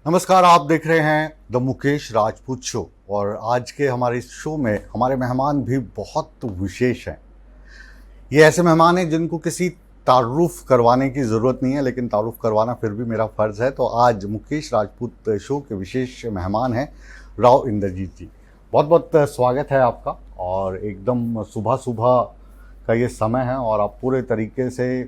नमस्कार, आप देख रहे हैं द मुकेश राजपूत शो। और आज के हमारे इस शो में हमारे मेहमान भी बहुत विशेष हैं। ये ऐसे मेहमान हैं जिनको किसी तारुफ करवाने की ज़रूरत नहीं है, लेकिन तारुफ करवाना फिर भी मेरा फ़र्ज़ है। तो आज मुकेश राजपूत शो के विशेष मेहमान हैं राव इंद्रजीत जी। बहुत बहुत स्वागत है आपका। और एकदम सुबह सुबह का ये समय है और आप पूरे तरीके से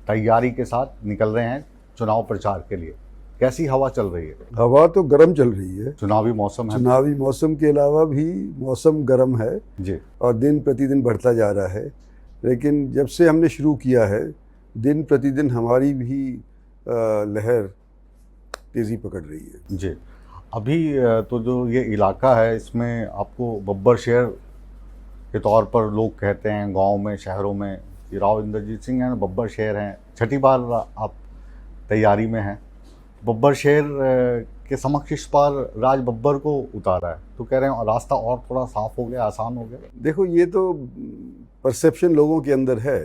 तैयारी के साथ निकल रहे हैं चुनाव प्रचार के लिए। कैसी हवा चल रही है? हवा तो गर्म चल रही है। चुनावी मौसम है। चुनावी मौसम के अलावा भी मौसम गर्म है जी। और दिन प्रतिदिन बढ़ता जा रहा है। लेकिन जब से हमने शुरू किया है, दिन प्रतिदिन हमारी भी लहर तेज़ी पकड़ रही है। जी। अभी तो जो ये इलाका है, इसमें आपको बब्बर शहर के तौर पर लोग कहते हैं, गांव में शहरों में, कि राव इंद्रजीत सिंह हैं, बब्बर शहर हैं। छठी बार आप तैयारी में हैं। बब्बर शहर के समक्ष इस बार राज बब्बर को उतारा है, तो कह रहे हैं रास्ता और थोड़ा साफ हो गया, आसान हो गया। देखो, ये तो परसेप्शन लोगों के अंदर है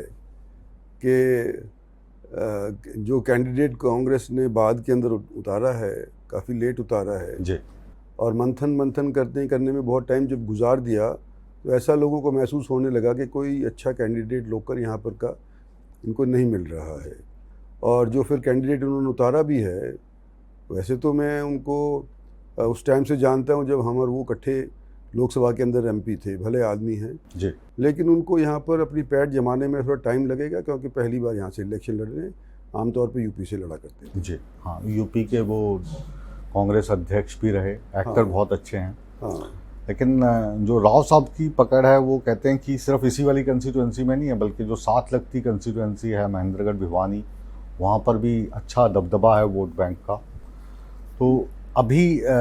कि जो कैंडिडेट कांग्रेस ने बाद के अंदर उतारा है, काफ़ी लेट उतारा है जी। और मंथन करने में बहुत टाइम जब गुजार दिया, तो ऐसा लोगों को महसूस होने लगा कि कोई अच्छा कैंडिडेट लोकल यहाँ पर का इनको नहीं मिल रहा है। और जो फिर कैंडिडेट उन्होंने उतारा भी है, वैसे तो मैं उनको उस टाइम से जानता हूँ जब हम और वो इकट्ठे लोकसभा के अंदर एमपी थे। भले आदमी हैं जी। लेकिन उनको यहाँ पर अपनी पैठ जमाने में थोड़ा टाइम लगेगा, क्योंकि पहली बार यहाँ से इलेक्शन लड़ रहे हैं। आमतौर पे यूपी से लड़ा करते थे। जी हाँ, यूपी के वो कांग्रेस अध्यक्ष भी रहे, एक्टर हाँ। बहुत अच्छे हैं। हाँ, लेकिन जो राव साहब की पकड़ है, वो कहते हैं कि सिर्फ इसी वाली कंस्टिट्यूएंसी में नहीं है, बल्कि जो 7 लगती कंस्टिट्यूएंसी है, महेंद्रगढ़ भिवानी, वहाँ पर भी अच्छा दबदबा है वोट बैंक का। तो अभी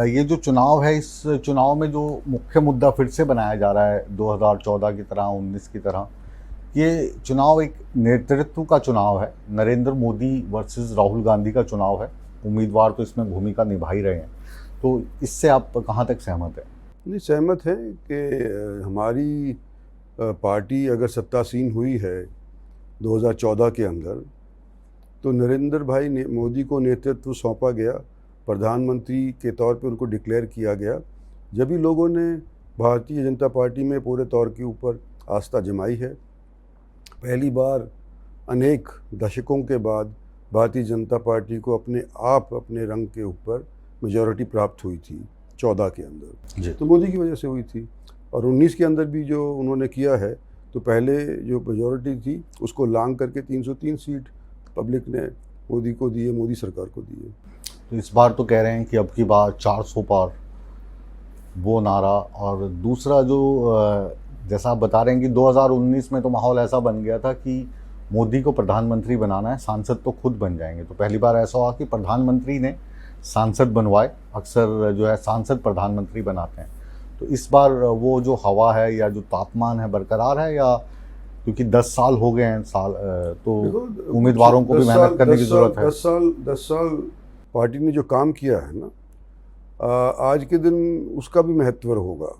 ये जो चुनाव है, इस चुनाव में जो मुख्य मुद्दा फिर से बनाया जा रहा है 2014 की तरह, 19 की तरह, ये चुनाव एक नेतृत्व का चुनाव है। नरेंद्र मोदी वर्सेस राहुल गांधी का चुनाव है। उम्मीदवार तो इसमें भूमिका निभा ही रहे हैं। तो इससे आप कहाँ तक सहमत हैं? नहीं, सहमत हैं कि हमारी पार्टी अगर सत्तासीन हुई है 2014 के अंदर, तो नरेंद्र भाई मोदी को नेतृत्व सौंपा गया, प्रधानमंत्री के तौर पे उनको डिक्लेयर किया गया। जब भी लोगों ने भारतीय जनता पार्टी में पूरे तौर के ऊपर आस्था जमाई है। पहली बार अनेक दशकों के बाद भारतीय जनता पार्टी को अपने रंग के ऊपर मेजॉरिटी प्राप्त हुई थी 14 के अंदर। जी। तो मोदी की वजह से हुई थी। और 19 के अंदर भी जो उन्होंने किया है, तो पहले जो मेजॉरिटी थी उसको लांग करके 303 सीट पब्लिक ने मोदी को दिए, मोदी सरकार को दिए। तो इस बार तो कह रहे हैं कि अब की बार 400 पार, वो नारा। और दूसरा जो जैसा आप बता रहे हैं कि 2019 में तो माहौल ऐसा बन गया था कि मोदी को प्रधानमंत्री बनाना है, सांसद तो खुद बन जाएंगे। तो पहली बार ऐसा हुआ कि प्रधानमंत्री ने सांसद बनवाए। अक्सर जो है सांसद प्रधानमंत्री बनाते हैं। तो इस बार वो जो हवा है या जो तापमान है बरकरार है, या क्योंकि 10 साल हो गए हैं तो उम्मीदवारों को भी मेहनत करने की ज़रूरत है। 10 साल पार्टी ने जो काम किया है ना, आज के दिन उसका भी महत्व होगा।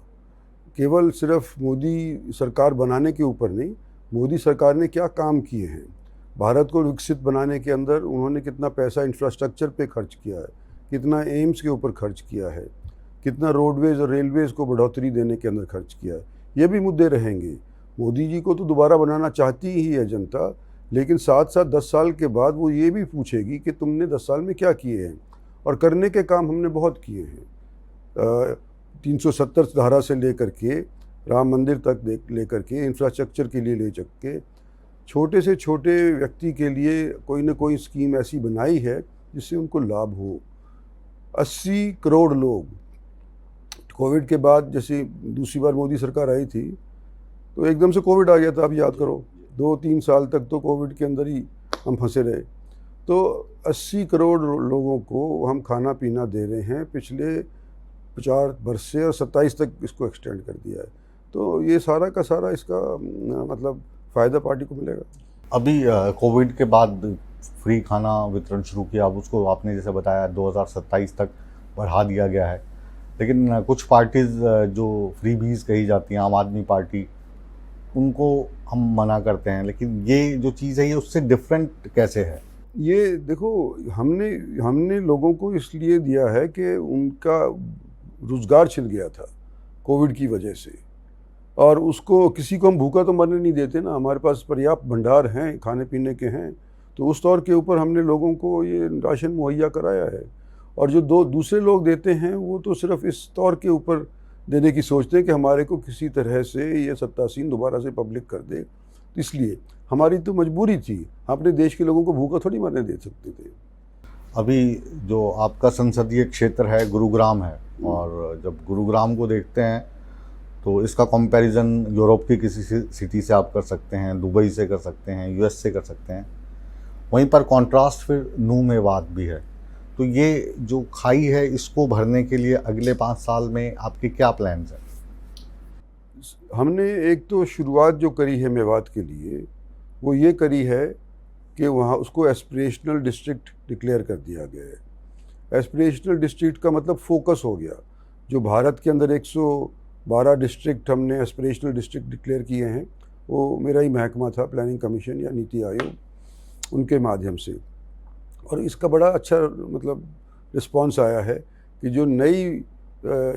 केवल सिर्फ मोदी सरकार बनाने के ऊपर नहीं, मोदी सरकार ने क्या काम किए हैं, भारत को विकसित बनाने के अंदर उन्होंने कितना पैसा इंफ्रास्ट्रक्चर पे खर्च किया है, कितना एम्स के ऊपर खर्च किया है, कितना रोडवेज़ और रेलवेज़ को बढ़ोतरी देने के अंदर खर्च किया है। ये भी मुद्दे रहेंगे। मोदी जी को तो दोबारा बनाना चाहती ही है जनता, लेकिन साथ साथ 10 साल के बाद वो ये भी पूछेगी कि तुमने 10 साल में क्या किए हैं। और करने के काम हमने बहुत किए हैं। 370 धारा से लेकर के राम मंदिर तक लेकर के, इंफ्रास्ट्रक्चर के लिए ले चल के, छोटे से छोटे व्यक्ति के लिए कोई ना कोई स्कीम ऐसी बनाई है जिससे उनको लाभ हो। 80 करोड़ लोग कोविड के बाद, जैसे दूसरी बार मोदी सरकार आई थी तो एकदम से कोविड आ गया था। आप याद करो, 2-3 साल तक तो कोविड के अंदर ही हम फंसे रहे। तो 80 करोड़ लोगों को हम खाना पीना दे रहे हैं पिछले 50 वर्ष से, और 27 तक इसको एक्सटेंड कर दिया है। तो ये सारा का सारा इसका मतलब फ़ायदा पार्टी को मिलेगा। अभी कोविड के बाद फ्री खाना वितरण शुरू किया। अब उसको आपने जैसे बताया 2027 तक बढ़ा दिया गया है। लेकिन कुछ पार्टीज़ जो फ्रीबीज कही जाती हैं, आम आदमी पार्टी, उनको हम मना करते हैं। लेकिन ये जो चीज़ है, ये उससे डिफरेंट कैसे है? ये देखो, हमने हमने लोगों को इसलिए दिया है कि उनका रोज़गार छिन गया था कोविड की वजह से, और उसको किसी को हम भूखा तो मरने नहीं देते ना। हमारे पास पर्याप्त भंडार हैं, खाने पीने के हैं, तो उस तौर के ऊपर हमने लोगों को ये राशन मुहैया कराया है। और जो दूसरे लोग देते हैं वो तो सिर्फ इस तौर के ऊपर देने की सोचते हैं कि हमारे को किसी तरह से ये सत्तासीन दोबारा से पब्लिक कर दे। इसलिए हमारी तो मजबूरी थी, हम अपने देश के लोगों को भूखा थोड़ी मरने दे सकते थे। अभी जो आपका संसदीय क्षेत्र है गुरुग्राम है, और जब गुरुग्राम को देखते हैं तो इसका कंपैरिजन यूरोप की किसी सिटी से आप कर सकते हैं, दुबई से कर सकते हैं, यूएस से कर सकते हैं। वहीं पर कंट्रास्ट फिर नूह मेवात भी है। तो ये जो खाई है इसको भरने के लिए अगले 5 साल में आपके क्या प्लान्स हैं? हमने एक तो शुरुआत जो करी है मेवात के लिए, वो ये करी है कि वहाँ उसको एस्पिरेशनल डिस्ट्रिक्ट डिक्लेयर कर दिया गया है। एस्पिरेशनल डिस्ट्रिक्ट का मतलब फोकस हो गया। जो भारत के अंदर 112 डिस्ट्रिक्ट हमने एस्पिरेशनल डिस्ट्रिक्ट डिक्लेयर किए हैं, वो मेरा ही महकमा था, प्लानिंग कमीशन या नीति आयोग, उनके माध्यम से। और इसका बड़ा अच्छा मतलब रिस्पांस आया है कि जो नई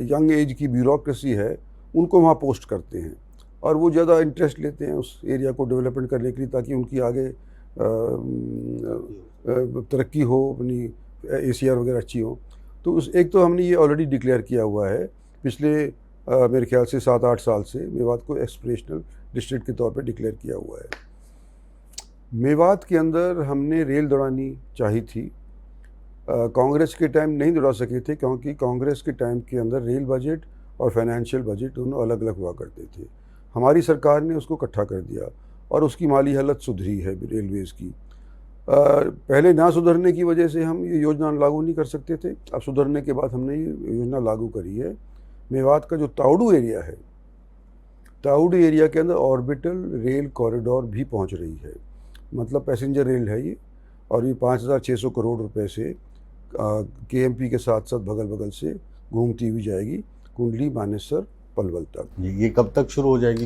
यंग एज की ब्यूरोक्रेसी है उनको वहाँ पोस्ट करते हैं, और वो ज़्यादा इंटरेस्ट लेते हैं उस एरिया को डेवलपमेंट करने के लिए, ताकि उनकी आगे तरक्की हो, अपनी ACR वगैरह अच्छी हो। तो उस एक तो हमने ये ऑलरेडी डिक्लेयर किया हुआ है पिछले मेरे ख्याल से 7-8 साल से मेवात को एक्सप्रेशनल डिस्ट्रिक्ट के तौर पे डिक्लेयर किया हुआ है। मेवात के अंदर हमने रेल दौड़ानी चाही थी, कांग्रेस के टाइम नहीं दौड़ा सके थे, क्योंकि कांग्रेस के टाइम के अंदर रेल बजट और फाइनेंशियल बजट दोनों अलग अलग हुआ करते थे। हमारी सरकार ने उसको इकट्ठा कर दिया और उसकी माली हालत सुधरी है रेलवेज़ की। पहले ना सुधरने की वजह से हम ये योजना लागू नहीं कर सकते थे, अब सुधरने के बाद हमने ये योजना लागू करी है। मेवात का जो ताउडू एरिया है, ताउडू एरिया के अंदर ऑर्बिटल रेल कॉरिडोर भी पहुंच रही है, मतलब पैसेंजर रेल है ये, और ये 5,600 करोड़ रुपए से KMP के साथ साथ बगल बगल से घूमती हुई जाएगी कुंडली, मानेसर, पलवल तक। ये कब तक शुरू हो जाएगी?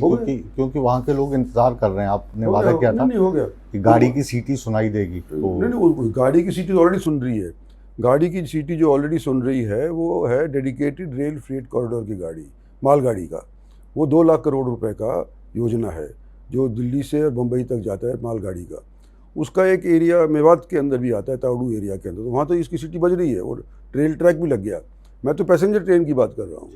क्योंकि वहाँ के लोग इंतजार कर रहे हैं। आपने वादा किया था नहीं हो गया कि गाड़ी की सीटी सुनाई देगी। तो नहीं, गाड़ी की सीटी ऑलरेडी सुन रही है। गाड़ी की सीटी जो ऑलरेडी सुन रही है वो है डेडिकेटेड रेल फ्रेट कॉरिडोर की गाड़ी, मालगाड़ी का। वो 2 लाख करोड़ रुपए का योजना है जो दिल्ली से और मुंबई तक जाता है मालगाड़ी का। उसका एक एरिया मेवात के अंदर भी आता है, ताउडू एरिया के अंदर, तो वहाँ तो इसकी सिटी बज रही है और रेल ट्रैक भी लग गया। मैं तो पैसेंजर ट्रेन की बात कर रहा हूँ।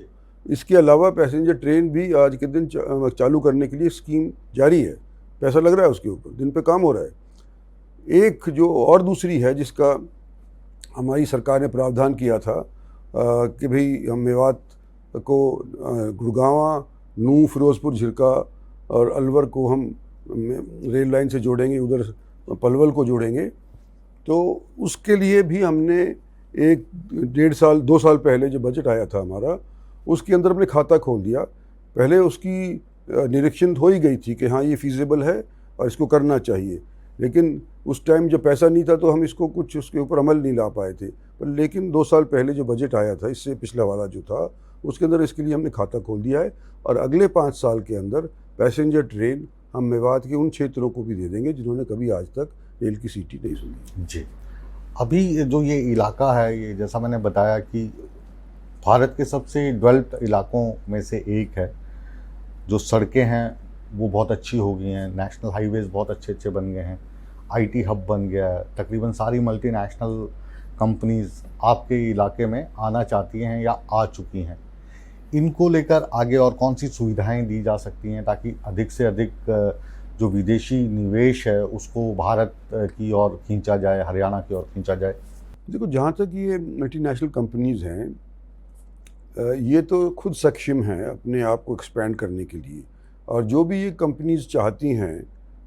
इसके अलावा पैसेंजर ट्रेन भी आज के दिन चालू करने के लिए स्कीम जारी है, पैसा लग रहा है उसके ऊपर, दिन पे काम हो रहा है। एक जो और दूसरी है जिसका हमारी सरकार ने प्रावधान किया था कि भाई हम मेवात को गुड़गांव, नूह, फिरोजपुर, झिरका और अलवर को हम रेल लाइन से जोड़ेंगे, उधर पलवल को जोड़ेंगे। तो उसके लिए भी हमने 2 साल पहले जो बजट आया था हमारा, उसके अंदर हमने खाता खोल दिया। पहले उसकी निरीक्षण हो ही गई थी कि हाँ ये फीजिबल है और इसको करना चाहिए, लेकिन उस टाइम जब पैसा नहीं था तो हम इसको कुछ उसके ऊपर अमल नहीं ला पाए थे। पर लेकिन 2 साल पहले जो बजट आया था, इससे पिछला वाला जो था, उसके अंदर इसके लिए हमने खाता खोल दिया है, और अगले 5 साल के अंदर पैसेंजर ट्रेन हम मेवात के उन क्षेत्रों को भी दे देंगे जिन्होंने कभी आज तक रेल की सीटी नहीं सुनी। जी, अभी जो ये इलाका है, ये जैसा मैंने बताया कि भारत के सबसे डेवलप्ड इलाकों में से एक है। जो सड़कें हैं वो बहुत अच्छी हो गई हैं, नेशनल हाईवेज़ बहुत अच्छे अच्छे बन गए हैं, IT हब बन गया है। तकरीबन सारी मल्टीनेशनल कंपनीज़ आपके इलाके में आना चाहती हैं या आ चुकी हैं। इनको लेकर आगे और कौन सी सुविधाएं दी जा सकती हैं ताकि अधिक से अधिक जो विदेशी निवेश है उसको भारत की ओर खींचा जाए, हरियाणा की ओर खींचा जाए? देखो, जहाँ तक ये मल्टीनेशनल कंपनीज़ हैं, ये तो खुद सक्षम हैं अपने आप को एक्सपैंड करने के लिए, और जो भी ये कंपनीज़ चाहती हैं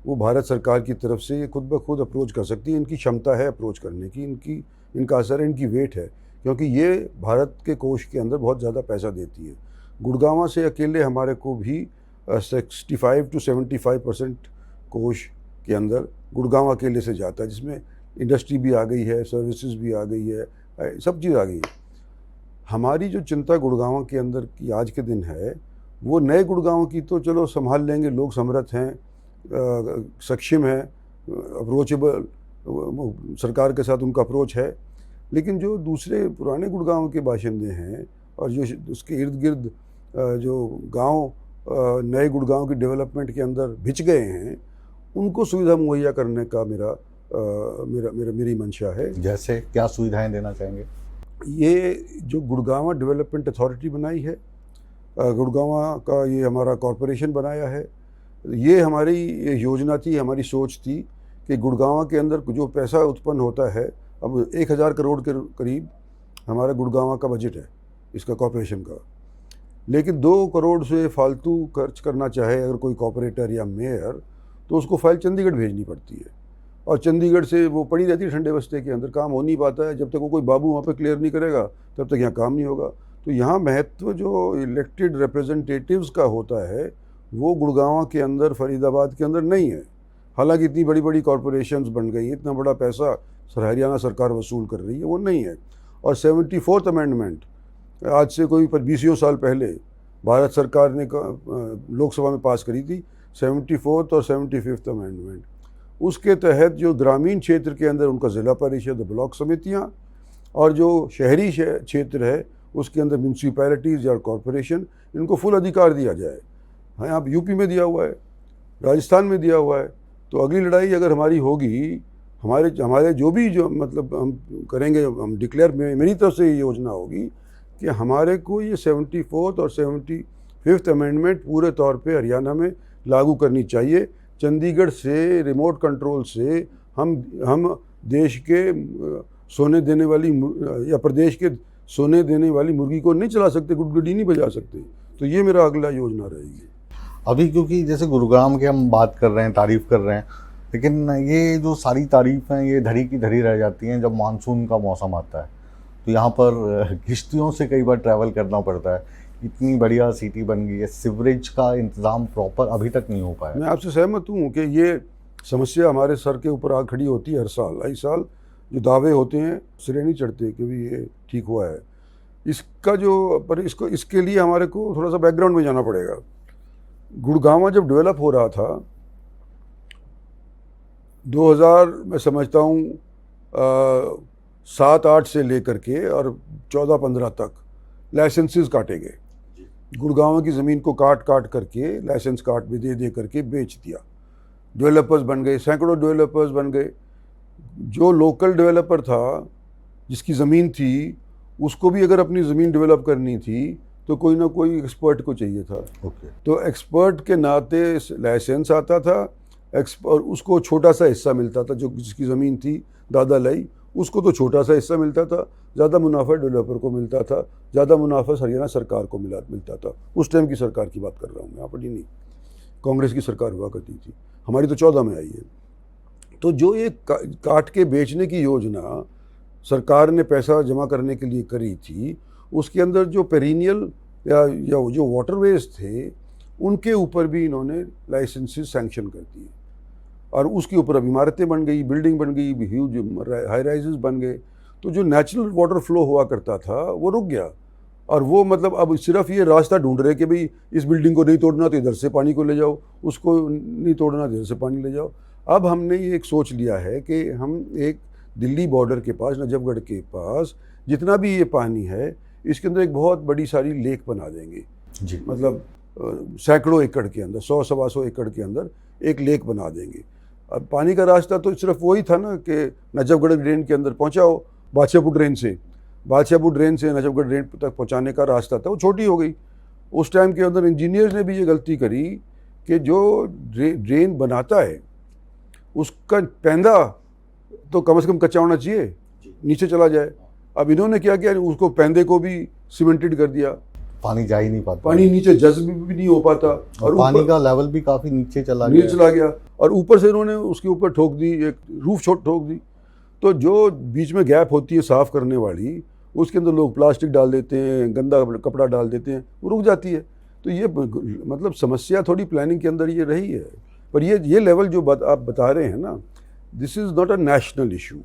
वो भारत सरकार की तरफ से ये खुद ब खुद अप्रोच कर सकती है। इनकी क्षमता है अप्रोच करने की, इनका असर है, इनकी वेट है, क्योंकि ये भारत के कोष के अंदर बहुत ज़्यादा पैसा देती है। गुड़गांव से अकेले हमारे को भी 65 to 75% कोष के अंदर गुड़गांव अकेले से जाता है, जिसमें इंडस्ट्री भी आ गई है, सर्विसेज भी आ गई है, सब चीज़ आ गई है। हमारी जो चिंता गुड़गांव के अंदर की आज के दिन है, वो नए गुड़गांव की तो चलो संभाल लेंगे, लोग समर्थ हैं, सक्षम हैं, अप्रोचेबल सरकार के साथ उनका अप्रोच है। लेकिन जो दूसरे पुराने गुड़गांव के बाशिंदे हैं और जो उसके इर्द गिर्द जो गांव नए गुड़गांव की डेवलपमेंट के अंदर भिज गए हैं, उनको सुविधा मुहैया करने का मेरी मंशा है। जैसे क्या सुविधाएं देना चाहेंगे? ये जो गुड़गांव डेवलपमेंट अथॉरिटी बनाई है, गुड़गांव का ये हमारा कॉरपोरेशन बनाया है, ये हमारी ये योजना थी, हमारी सोच थी कि गुड़गांव के अंदर जो पैसा उत्पन्न होता है, अब 1000 करोड़ के करीब हमारा गुड़गांव का बजट है इसका कॉरपोरेशन का, लेकिन 2 करोड़ से फालतू खर्च करना चाहे अगर कोई कॉरपोरेटर या मेयर, तो उसको फाइल चंडीगढ़ भेजनी पड़ती है और चंडीगढ़ से वो पड़ी रहती है ठंडे बस्ते के अंदर, काम हो नहीं पाता है। जब तक वो कोई बाबू वहाँ पे क्लियर नहीं करेगा तब तक यहाँ काम नहीं होगा। तो यहाँ महत्व जो इलेक्टेड रिप्रेजेंटेटिव्स का होता है वो गुड़गांव के अंदर, फरीदाबाद के अंदर नहीं है। हालांकि इतनी बड़ी बड़ी कॉरपोरेशंस बन गई, इतना बड़ा पैसा हरियाणा सरकार वसूल कर रही है, वो नहीं है। और 74th अमेंडमेंट आज से कोई 20 साल पहले भारत सरकार ने लोकसभा में पास करी थी, 74th और 75th अमेंडमेंट। उसके तहत जो ग्रामीण क्षेत्र के अंदर उनका ज़िला परिषद, ब्लॉक समितियाँ, और जो शहरी क्षेत्र है उसके अंदर म्यूनसिपैलिटीज़ या कॉरपोरेशन, इनको फुल अधिकार दिया जाए। हाँ, यहाँ यूपी में दिया हुआ है, राजस्थान में दिया हुआ है। तो अगली लड़ाई अगर हमारी होगी, हमारे जो मतलब हम करेंगे, हम डिक्लेयर, मेरी तरफ से ये योजना होगी कि हमारे को ये 74th और 75th अमेंडमेंट पूरे तौर पे हरियाणा में लागू करनी चाहिए। चंडीगढ़ से रिमोट कंट्रोल से हम देश के सोने देने वाली या प्रदेश के सोने देने वाली मुर्गी को नहीं चला सकते, गुडगुडी नहीं बजा सकते। तो ये मेरा अगला योजना रहेगी। अभी क्योंकि जैसे गुरुग्राम की हम बात कर रहे हैं, तारीफ़ कर रहे हैं, लेकिन ये जो सारी तारीफ़ हैं ये धरी की धरी रह जाती हैं जब मानसून का मौसम आता है। तो यहाँ पर किश्तियों से कई बार ट्रैवल करना पड़ता है। इतनी बढ़िया सिटी बन गई है, सीवरेज का इंतज़ाम प्रॉपर अभी तक नहीं हो पाया। मैं आपसे सहमत हूँ कि ये समस्या हमारे सर के ऊपर आ खड़ी होती है हर साल। जो दावे होते हैं सिरे नहीं चढ़ते कि भी ये ठीक हुआ है। इसके लिए हमारे को थोड़ा सा बैकग्राउंड में जाना पड़ेगा। गुड़गांव जब डेवलप हो रहा था 2000, मैं समझता हूँ 7-8 से लेकर के और 14-15 तक लाइसेंसेस काटे गए। गुड़गांव की ज़मीन को काट करके लाइसेंस काट भी दे करके बेच दिया। डेवलपर्स बन गए, सैकड़ों डेवलपर्स बन गए। जो लोकल डेवलपर था, जिसकी ज़मीन थी, उसको भी अगर अपनी ज़मीन डेवलप करनी थी तो कोई ना कोई एक्सपर्ट को चाहिए था। तो एक्सपर्ट के नाते लाइसेंस आता था, और उसको छोटा सा हिस्सा मिलता था। जो जिसकी ज़मीन थी दादा लाई, उसको तो छोटा सा हिस्सा मिलता था। ज़्यादा मुनाफा डेवलपर को मिलता था, ज़्यादा मुनाफा हरियाणा सरकार को मिलता था। उस टाइम की सरकार की बात कर रहा हूँ मैं, अपनी नहीं। कांग्रेस की सरकार हुआ करती थी, हमारी तो 14 में आई है। तो जो ये काट के बेचने की योजना सरकार ने पैसा जमा करने के लिए करी थी, उसके अंदर जो पेरिनियल या जो वाटरवेज थे, उनके ऊपर भी इन्होंने लाइसेंसेस सैंक्शन कर दिए। और उसके ऊपर अब इमारतें बन गई, बिल्डिंग बन गई, ह्यूज हाई राइजेस बन गए। तो जो नेचुरल वाटर फ्लो हुआ करता था वो रुक गया। और वो मतलब अब सिर्फ ये रास्ता ढूंढ रहे कि भाई इस बिल्डिंग को नहीं तोड़ना तो इधर से पानी को ले जाओ, उसको नहीं तोड़ना तो इधर से पानी ले जाओ। अब हमने ये एक सोच लिया है कि हम एक दिल्ली बॉर्डर के पास, नजफगढ़ के पास जितना भी ये पानी है, इसके अंदर एक बहुत बड़ी सारी लेक बना देंगे जी। मतलब सैकड़ों एकड़ के अंदर, 100-125 एकड़ के अंदर एक लेक बना देंगे। अब पानी का रास्ता तो सिर्फ वही था ना कि नजफगढ़ ड्रेन के अंदर पहुंचाओ, बादशाहपुर ड्रेन से नजफगढ़ ड्रेन तक पहुंचाने का रास्ता था, वो छोटी हो गई। उस टाइम के अंदर इंजीनियर्स ने भी ये गलती करी कि जो ड्रेन बनाता है उसका पैंदा तो कम से कम कच्चा होना चाहिए, नीचे चला जाए। अब इन्होंने क्या किया, उसको पैंदे को भी सीमेंटेड कर दिया, पानी जा ही नहीं पाता, पानी नीचे जज्ब भी नहीं हो पाता, और पानी का लेवल भी काफ़ी नीचे चला गया। और ऊपर से इन्होंने उसके ऊपर ठोक दी, एक रूफ ठोक दी। तो जो बीच में गैप होती है साफ़ करने वाली, उसके अंदर लोग प्लास्टिक डाल देते हैं, गंदा कपड़ा डाल देते हैं, वो रुक जाती है। तो ये मतलब समस्या थोड़ी प्लानिंग के अंदर ये रही है। पर ये लेवल जो आप बता रहे हैं ना, this is not a national issue,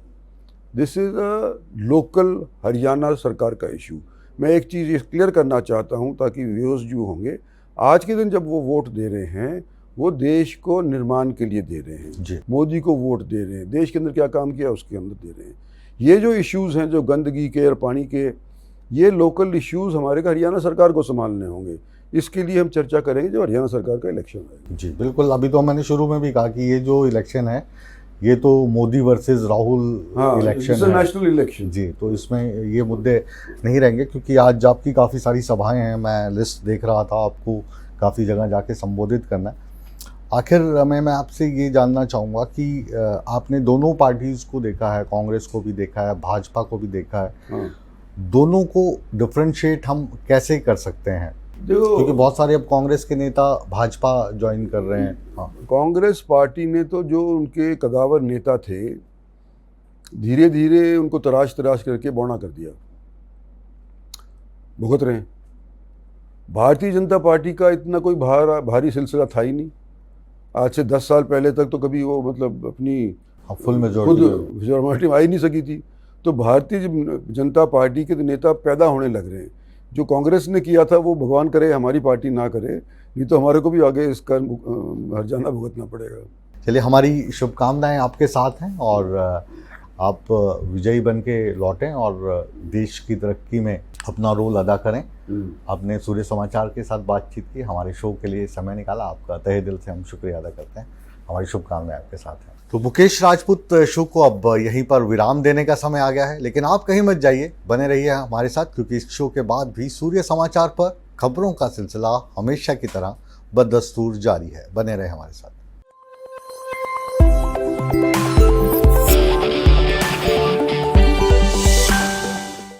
this is a local Haryana सरकार का इशू। मैं एक चीज़ ये क्लियर करना चाहता हूँ ताकि व्यूअर्स जो होंगे, आज के दिन जब वो वोट दे रहे हैं, वो देश को निर्माण के लिए दे रहे हैं, जी। मोदी को वोट दे रहे हैं, देश के अंदर क्या काम किया उसके अंदर दे रहे हैं। ये जो इश्यूज़ हैं, जो गंदगी के और पानी के, ये लोकल इश्यूज़ हमारे को हरियाणा सरकार को संभालने होंगे। इसके लिए हम चर्चा करेंगे जब हरियाणा सरकार का इलेक्शन आएगा। जी बिल्कुल, अभी तो मैंने शुरू में भी कहा कि ये जो इलेक्शन है ये तो मोदी वर्सेस राहुल इलेक्शन है, नेशनल इलेक्शन। जी, तो इसमें ये मुद्दे नहीं रहेंगे क्योंकि आज आपकी काफ़ी सारी सभाएं हैं, मैं लिस्ट देख रहा था, आपको काफ़ी जगह जाके संबोधित करना है। आखिर मैं आपसे ये जानना चाहूँगा कि आपने दोनों पार्टीज़ को देखा है, कांग्रेस को भी देखा है, भाजपा को भी देखा है, हाँ। दोनों को डिफ्रेंशिएट हम कैसे कर सकते हैं? देखो, क्योंकि बहुत सारे अब कांग्रेस के नेता भाजपा ज्वाइन कर रहे हैं। हाँ। कांग्रेस पार्टी ने तो जो उनके कदावर नेता थे, धीरे धीरे उनको तराश करके बौना कर दिया, भुगत रहे हैं। भारतीय जनता पार्टी का इतना कोई भारी सिलसिला था ही नहीं। आज से 10 साल पहले तक तो कभी वो मतलब अपनी फुल मेजॉरिटी मेजॉरिटी में आ ही नहीं सकी थी। तो भारतीय जनता पार्टी के नेता पैदा होने लग रहे हैं। जो कांग्रेस ने किया था वो भगवान करे हमारी पार्टी ना करे, नहीं तो हमारे को भी आगे इसका हर्जाना भुगतना पड़ेगा। चलिए, हमारी शुभकामनाएं आपके साथ हैं और आप विजयी बन के लौटें और देश की तरक्की में अपना रोल अदा करें। आपने सूर्य समाचार के साथ बातचीत की, हमारे शो के लिए समय निकाला, आपका तहे दिल से हम शुक्रिया अदा करते हैं। हमारी शुभकामनाएं आपके साथ हैं। तो मुकेश राजपूत शो को अब यहीं पर विराम देने का समय आ गया है, लेकिन आप कहीं मत जाइए, बने रहिए हमारे साथ, क्योंकि इस शो के बाद भी सूर्य समाचार पर खबरों का सिलसिला हमेशा की तरह बदस्तूर जारी है। बने रहे हमारे साथ।